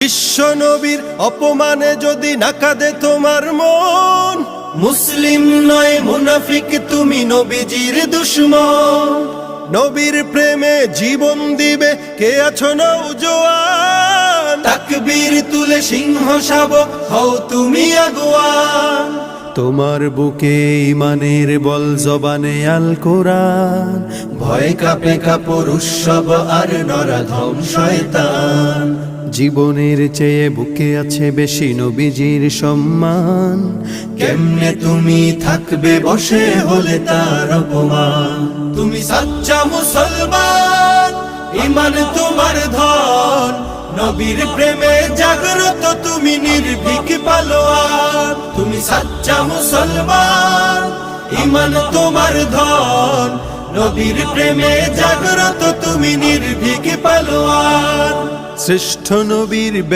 বিশ্ব নবীর অপমানে যদি না কাঁদে তোমার মন, মুসলিম নয় মুনাফিক তুমি নবীজির দুশমন। নবীর প্রেমে জীবন দিবে কে আছো নওজোয়ান, তাকবীর তুলে সিংহ শাবক হও তুমি আগুয়ান। তোমার বুকে ইমানের বল জবানে আল কোরআন, ভয় কাঁপে কাপড় উৎসব আর নরাধম শয়তান। জীবনের চেয়ে বুকে আছে বেশি নবীজির সম্মান, কেমনে তুমি থাকবে বসে হলে তার অপমান। তুমি সাচ্চা মুসলমান, ইমান তোমার ধন, নবীর প্রেমে জাগ্রত তুমি নির্ভীক পালোয়ান। তুমি সাচ্চা মুসলমান, ইমান তোমার ধন, নবীর প্রেমে জাগ্রত তুমি নির্ভীক পালোয়ান। শ্রেষ্ঠ নবীর